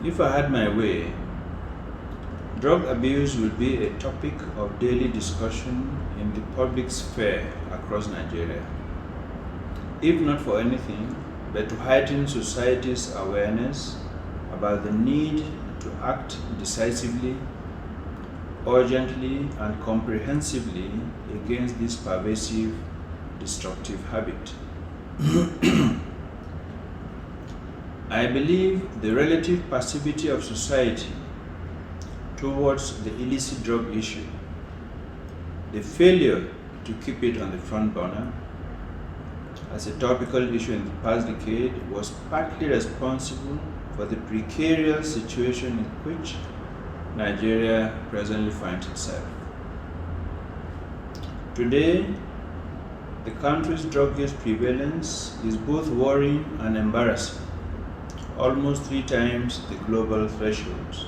If I had my way, drug abuse would be a topic of daily discussion in the public sphere across Nigeria. If not for anything, but to heighten society's awareness about the need to act decisively, urgently, and comprehensively against this pervasive, destructive habit. I believe the relative passivity of society towards the illicit drug issue, the failure to keep it on the front burner as a topical issue in the past decade, was partly responsible for the precarious situation in which Nigeria presently finds itself. Today, the country's drug use prevalence is both worrying and embarrassing, almost 3 times the global thresholds.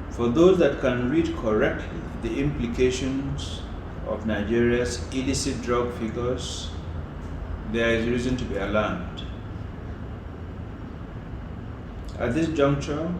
For those that can read correctly the implications of Nigeria's illicit drug figures, there is reason to be alarmed. At this juncture,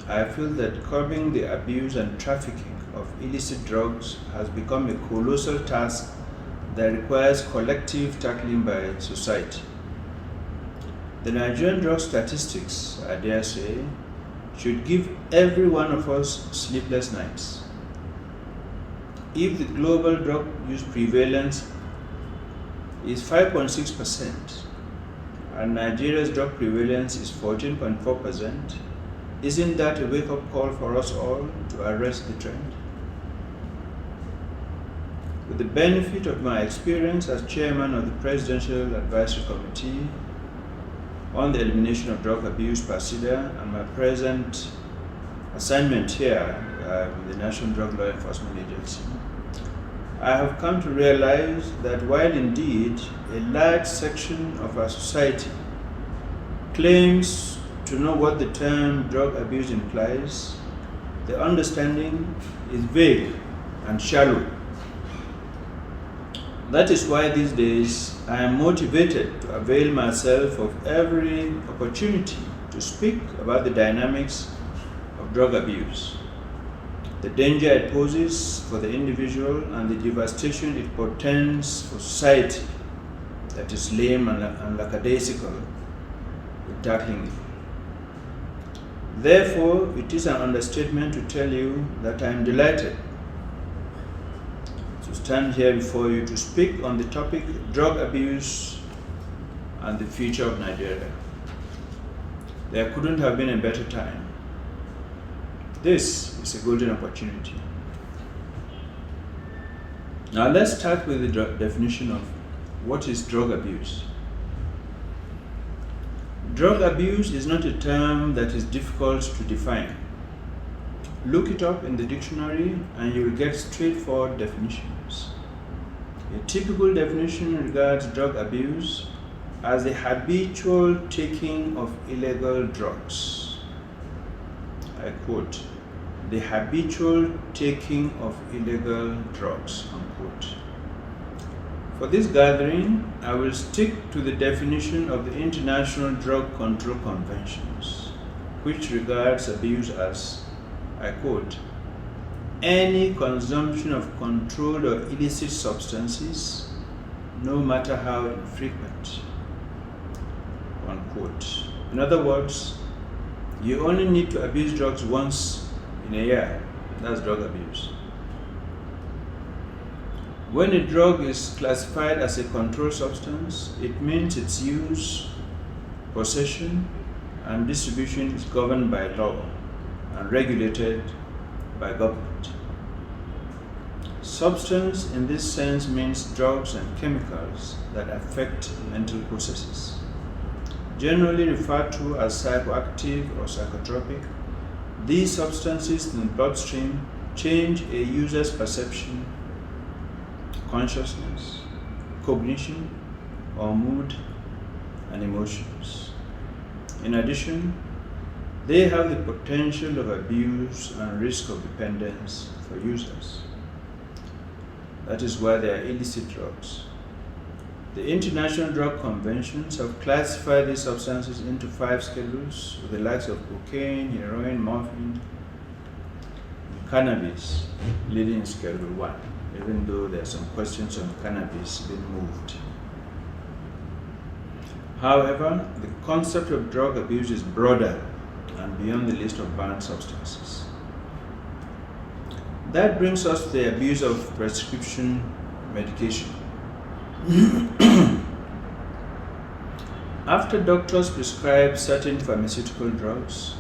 I feel that curbing the abuse and trafficking of illicit drugs has become a colossal task that requires collective tackling by society. The Nigerian drug statistics, I dare say, should give every one of us sleepless nights. If the global drug use prevalence is 5.6% and Nigeria's drug prevalence is 14.4%, isn't that a wake-up call for us all to arrest the trend? With the benefit of my experience as chairman of the Presidential Advisory Committee on the Elimination of Drug Abuse, PASIDA, and my present assignment here with the National Drug Law Enforcement Agency, I have come to realize that while indeed a large section of our society claims to know what the term drug abuse implies, the understanding is vague and shallow. That is why these days I am motivated to avail myself of every opportunity to speak about the dynamics of drug abuse, the danger it poses for the individual, and the devastation it portends for society that is lame and lackadaisical in tackling it. Therefore, it is an understatement to tell you that I am delighted to stand here before you to speak on the topic drug abuse and the future of Nigeria. There couldn't have been a better time. This is a golden opportunity. Now let's start with the definition of what is drug abuse. Drug abuse is not a term that is difficult to define. Look it up in the dictionary and you will get straightforward definitions. A typical definition regards drug abuse as the habitual taking of illegal drugs. I quote, the habitual taking of illegal drugs, unquote. For this gathering, I will stick to the definition of the International Drug Control Conventions, which regards abuse as, I quote, any consumption of controlled or illicit substances, no matter how infrequent, unquote. In other words, you only need to abuse drugs once in a year. That's drug abuse. When a drug is classified as a controlled substance, it means its use, possession, and distribution is governed by law and regulated by government. Substance in this sense means drugs and chemicals that affect mental processes. Generally referred to as psychoactive or psychotropic, these substances in the bloodstream change a user's perception, consciousness, cognition, or mood and emotions. In addition, they have the potential of abuse and risk of dependence for users. That is why they are illicit drugs. The International Drug Conventions have classified these substances into 5 schedules, with the likes of cocaine, heroin, morphine, and cannabis leading in Schedule 1, even though there are some questions on cannabis being moved. However, the concept of drug abuse is broader and beyond the list of banned substances. That brings us to the abuse of prescription medication. After doctors prescribe certain pharmaceutical drugs,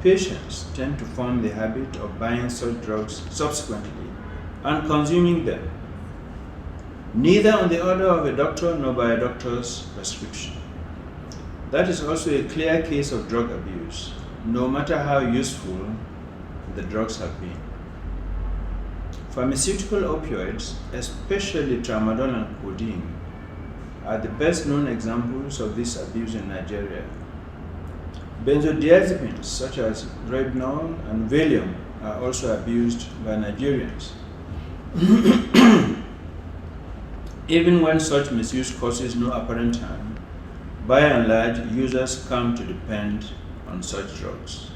patients tend to form the habit of buying such drugs subsequently and consuming them, neither on the order of a doctor nor by a doctor's prescription. That is also a clear case of drug abuse, no matter how useful the drugs have been. Pharmaceutical opioids, especially tramadol and codeine, are the best known examples of this abuse in Nigeria. Benzodiazepines such as Rohypnol and Valium are also abused by Nigerians. Even when such misuse causes no apparent harm, by and large, users come to depend on such drugs.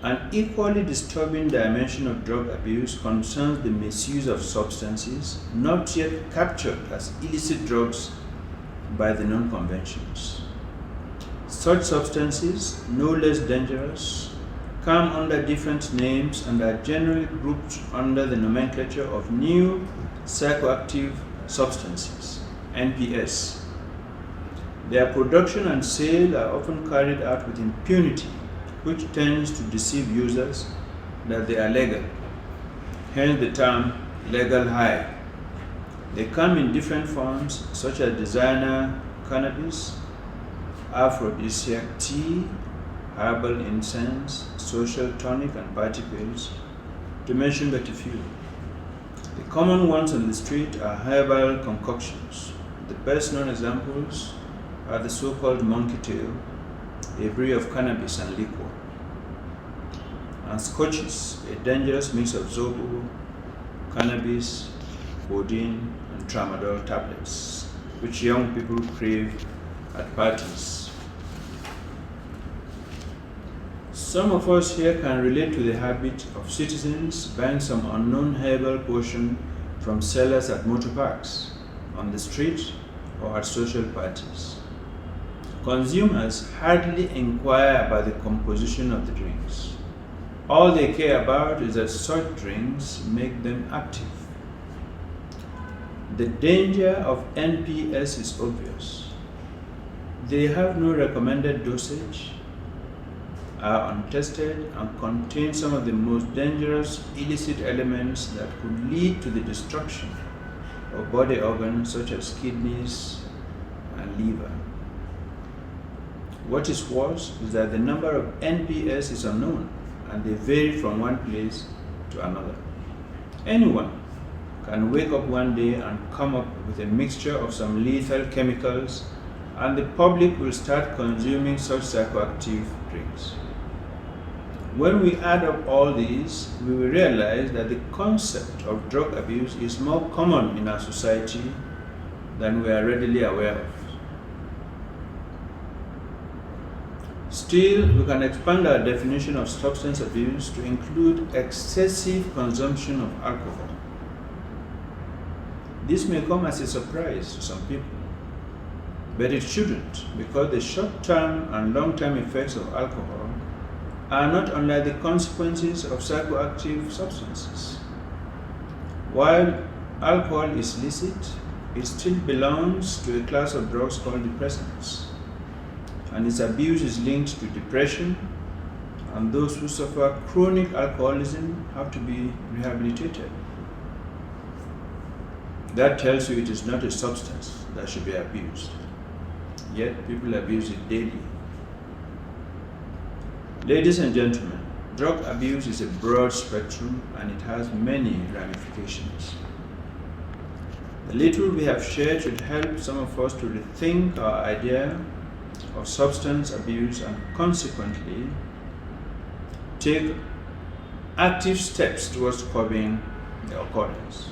An equally disturbing dimension of drug abuse concerns the misuse of substances not yet captured as illicit drugs by the known conventions. Such substances, no less dangerous, come under different names and are generally grouped under the nomenclature of new psychoactive substances, NPS. Their production and sale are often carried out with impunity, which tends to deceive users that they are legal, hence the term legal high. They come in different forms such as designer cannabis, aphrodisiac tea, herbal incense, social tonic and party pills, to mention but a few. The common ones on the street are herbal concoctions. The best known examples are the so-called monkey tail, a breed of cannabis and liquor, and scotches, a dangerous mix of zobo, cannabis, codeine, and tramadol tablets, which young people crave at parties. Some of us here can relate to the habit of citizens buying some unknown herbal potion from sellers at motor parks, on the street, or at social parties. Consumers hardly inquire about the composition of the drinks. All they care about is that such drinks make them active. The danger of NPS is obvious. They have no recommended dosage, are untested, and contain some of the most dangerous illicit elements that could lead to the destruction of body organs such as kidneys and liver. What is worse is that the number of NPS is unknown and they vary from one place to another. Anyone can wake up one day and come up with a mixture of some lethal chemicals, and the public will start consuming such psychoactive drinks. When we add up all these, we will realize that the concept of drug abuse is more common in our society than we are readily aware of. Still, we can expand our definition of substance abuse to include excessive consumption of alcohol. This may come as a surprise to some people, but it shouldn't, because the short-term and long-term effects of alcohol are not unlike the consequences of psychoactive substances. While alcohol is licit, it still belongs to a class of drugs called depressants, and its abuse is linked to depression, and those who suffer chronic alcoholism have to be rehabilitated. That tells you it is not a substance that should be abused, yet people abuse it daily. Ladies and gentlemen, drug abuse is a broad spectrum and it has many ramifications. The little we have shared should help some of us to rethink our idea of substance abuse and consequently take active steps towards curbing the occurrence.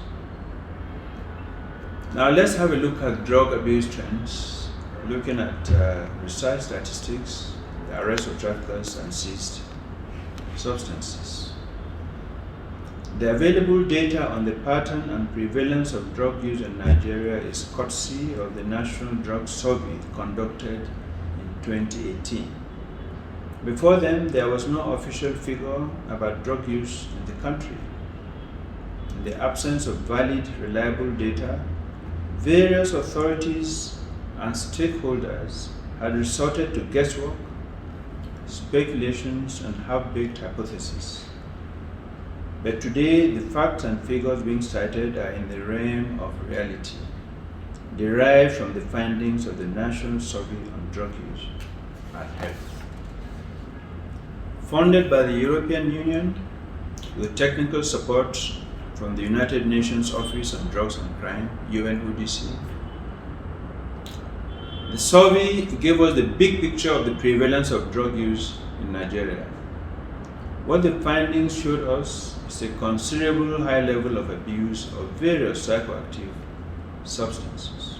Now let's have a look at drug abuse trends, looking at research statistics, the arrest of traffickers and seized substances. The available data on the pattern and prevalence of drug use in Nigeria is courtesy of the National Drug Survey conducted in 2018. Before then, there was no official figure about drug use in the country. In the absence of valid, reliable data, various authorities and stakeholders had resorted to guesswork, speculations, and half-baked hypotheses. But today, the facts and figures being cited are in the realm of reality, derived from the findings of the National Survey on Drug Use and Health. Funded by the European Union with technical support from the United Nations Office on Drugs and Crime, UNODC. The survey gave us the big picture of the prevalence of drug use in Nigeria. What the findings showed us is a considerable high level of abuse of various psychoactive substances.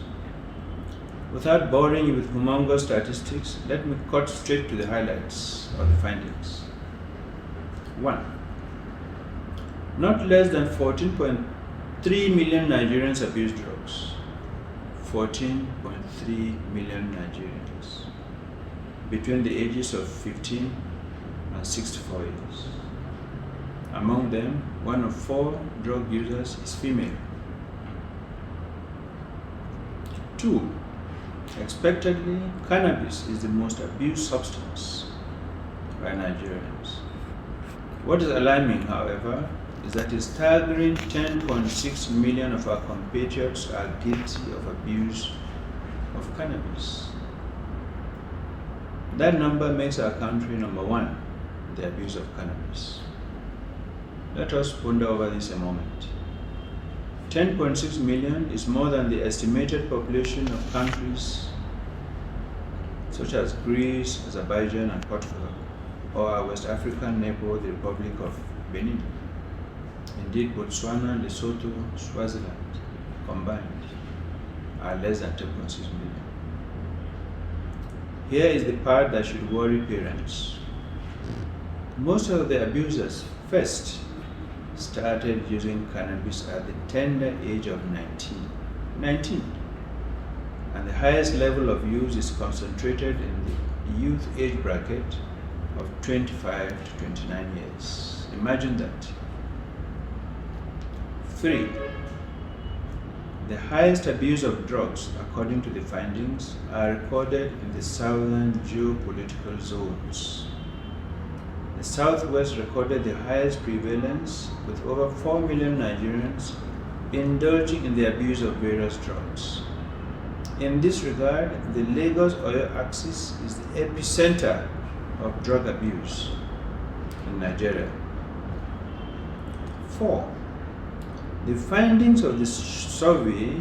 Without boring you with humongous statistics, let me cut straight to the highlights of the findings. 1. Not less than 14.3 million Nigerians abuse drugs. 14.3 million Nigerians between the ages of 15 and 64 years. Among them, 1 of 4 drug users is female. 2. Expectedly, cannabis is the most abused substance by Nigerians. What is alarming, however, is that a staggering 10.6 million of our compatriots are guilty of abuse of cannabis. That number makes our country number 1 in the abuse of cannabis. Let us ponder over this a moment. 10.6 million is more than the estimated population of countries such as Greece, Azerbaijan, and Portugal, or our West African neighbor, the Republic of Benin. Indeed, Botswana, Lesotho, Swaziland combined are less than 10.6 million. Here is the part that should worry parents. Most of the abusers first started using cannabis at the tender age of 19. And the highest level of use is concentrated in the youth age bracket of 25 to 29 years. Imagine that. 3. The highest abuse of drugs, according to the findings, are recorded in the southern geopolitical zones. The Southwest recorded the highest prevalence, with over 4 million Nigerians indulging in the abuse of various drugs. In this regard, the Lagos-Oyo axis is the epicenter of drug abuse in Nigeria. 4. The findings of this survey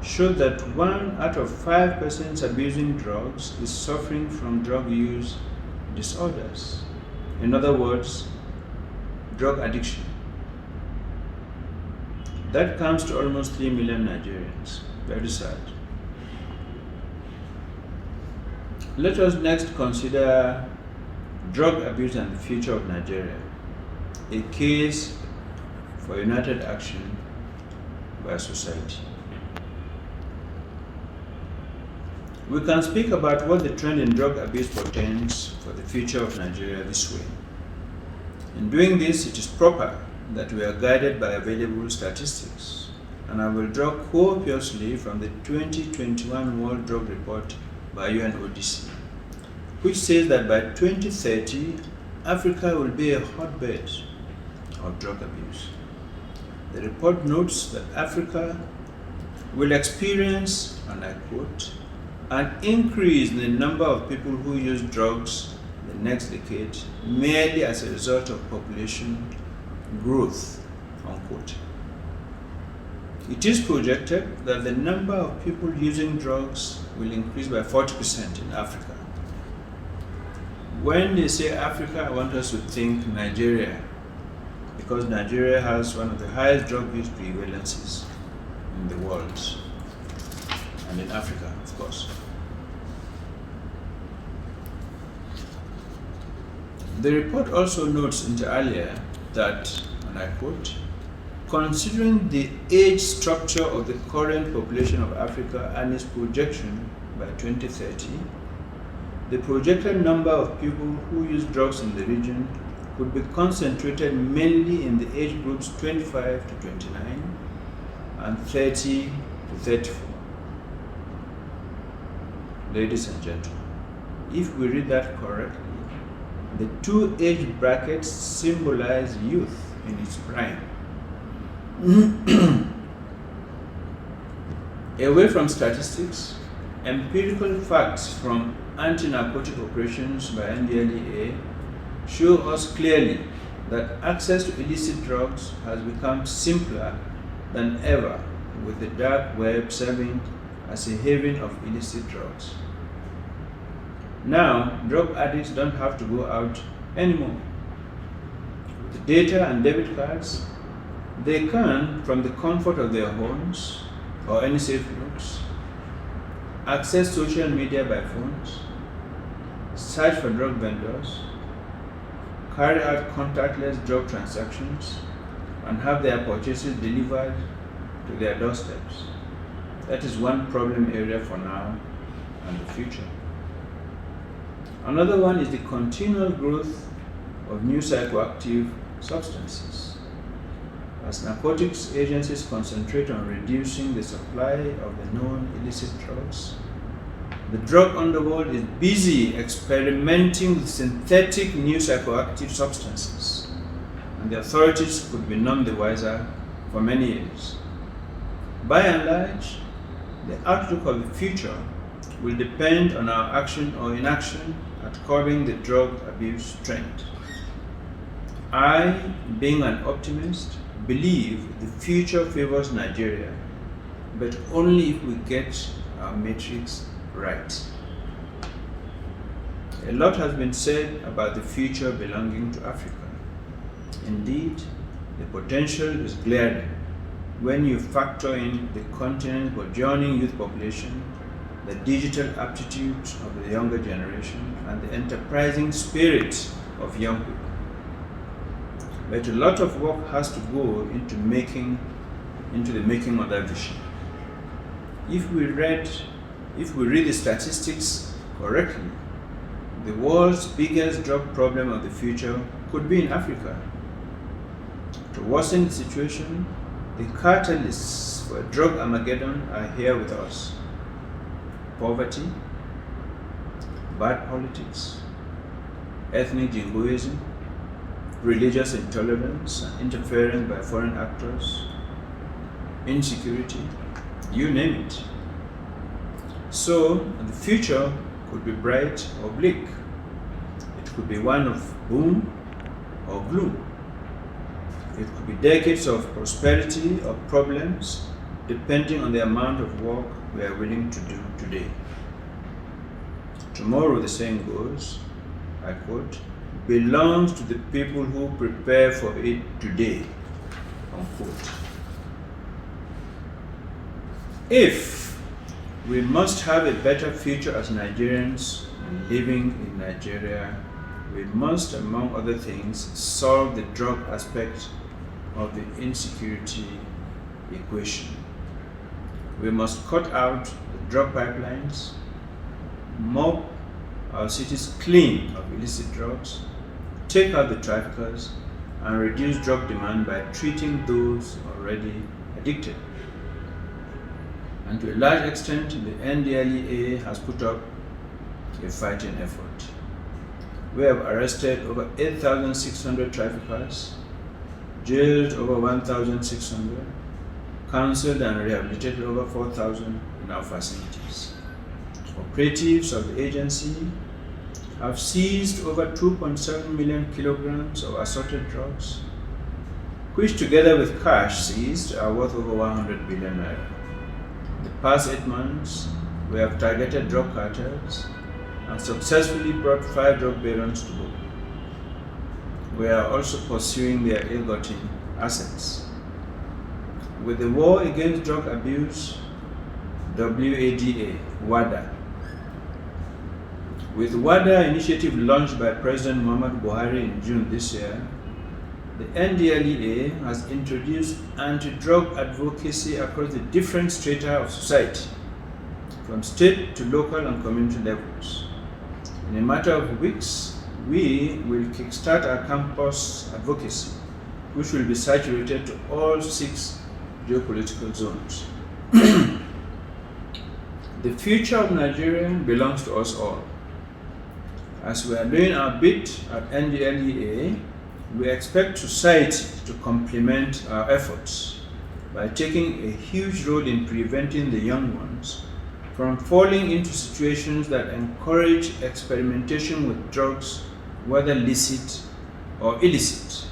show that 1 out of 5 persons abusing drugs is suffering from drug use disorders. In other words, drug addiction. That comes to almost 3 million Nigerians. Very sad. Let us next consider drug abuse and the future of Nigeria, a case for united action by society. We can speak about what the trend in drug abuse portends for the future of Nigeria this way. In doing this, it is proper that we are guided by available statistics, and I will draw copiously from the 2021 World Drug Report by UNODC, which says that by 2030, Africa will be a hotbed of drug abuse. The report notes that Africa will experience, and I quote, an increase in the number of people who use drugs in the next decade merely as a result of population growth, unquote. It is projected that the number of people using drugs will increase by 40% in Africa. When they say Africa, I want us to think Nigeria, because Nigeria has one of the highest drug use prevalences in the world, and in Africa, of course. The report also notes inter alia that, and I quote, considering the age structure of the current population of Africa and its projection by 2030, the projected number of people who use drugs in the region could be concentrated mainly in the age groups 25 to 29 and 30 to 34. Ladies and gentlemen, if we read that correctly, the two age brackets symbolize youth in its prime. Away from statistics, empirical facts from anti-narcotic operations by NDLEA show us clearly that access to illicit drugs has become simpler than ever, with the dark web serving as a haven of illicit drugs. Now, drug addicts don't have to go out anymore. With the data and debit cards, they can, from the comfort of their homes or any safe routes, access social media by phones, search for drug vendors, carry out contactless drug transactions, and have their purchases delivered to their doorsteps. That is one problem area for now and the future. Another one is the continual growth of new psychoactive substances. As narcotics agencies concentrate on reducing the supply of the known illicit drugs, the drug underworld is busy experimenting with synthetic new psychoactive substances, and the authorities could be none the wiser for many years. By and large, the outlook of the future will depend on our action or inaction at curbing the drug abuse trend. I, being an optimist, believe the future favors Nigeria, but only if we get our matrix right. A lot has been said about the future belonging to Africa. Indeed, the potential is glaring when you factor in the continent's burgeoning youth population, the digital aptitudes of the younger generation, and the enterprising spirit of young people. But a lot of work has to go into the making of that vision. If we read the statistics correctly, the world's biggest drug problem of the future could be in Africa. To worsen the situation, the catalysts for drug Armageddon are here with us. Poverty, bad politics, ethnic jingoism, religious intolerance and interference by foreign actors, insecurity, you name it. So the future could be bright or bleak. It could be one of boom or gloom. It could be decades of prosperity or problems, depending on the amount of work we are willing to do today. Tomorrow, the saying goes, I quote, belongs to the people who prepare for it today, unquote. If we must have a better future as Nigerians living in Nigeria, we must, among other things, solve the drug aspect of the insecurity equation. We must cut out the drug pipelines, mop our cities clean of illicit drugs, take out the traffickers, and reduce drug demand by treating those already addicted. And to a large extent, the NDLEA has put up a fighting effort. We have arrested over 8,600 traffickers, jailed over 1,600, counseled and rehabilitated over 4,000 in our facilities. Operatives of the agency have seized over 2.7 million kilograms of assorted drugs, which together with cash seized are worth over 100 billion naira. In the past 8 months, we have targeted drug cartels and successfully brought 5 drug barons to book. We are also pursuing their ill-gotten assets. with the War Against Drug Abuse, WADA. With WADA initiative launched by President Muhammadu Buhari in June this year, the NDLEA has introduced anti-drug advocacy across the different strata of society, from state to local and community levels. In a matter of weeks, we will kickstart our campus advocacy, which will be saturated to all 6 geopolitical zones. The future of Nigeria belongs to us all. As we are doing our bit at NDLEA, we expect society to complement our efforts by taking a huge role in preventing the young ones from falling into situations that encourage experimentation with drugs, whether licit or illicit.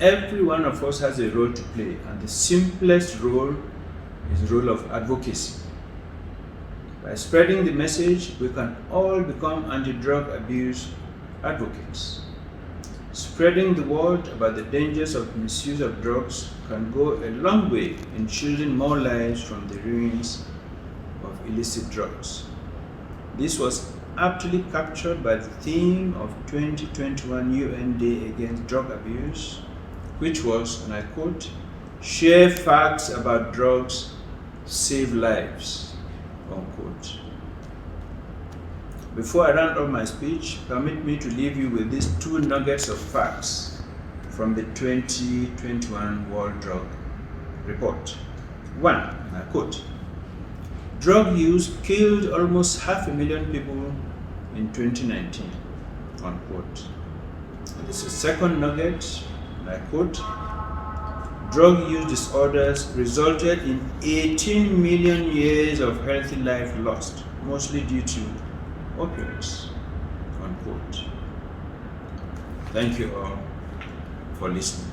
Every one of us has a role to play, and the simplest role is the role of advocacy. By spreading the message, we can all become anti-drug abuse advocates. Spreading the word about the dangers of misuse of drugs can go a long way in shielding more lives from the ruins of illicit drugs. This was aptly captured by the theme of 2021 UN Day Against Drug Abuse, which was, and I quote, "Share facts about drugs, save lives," unquote. Before I round up my speech, permit me to leave you with these 2 nuggets of facts from the 2021 World Drug Report. 1, and I quote, "Drug use killed almost 500,000 people in 2019, unquote." And this is second nugget, and I quote, "Drug use disorders resulted in 18 million years of healthy life lost, mostly due to opioids," unquote. Thank you all for listening.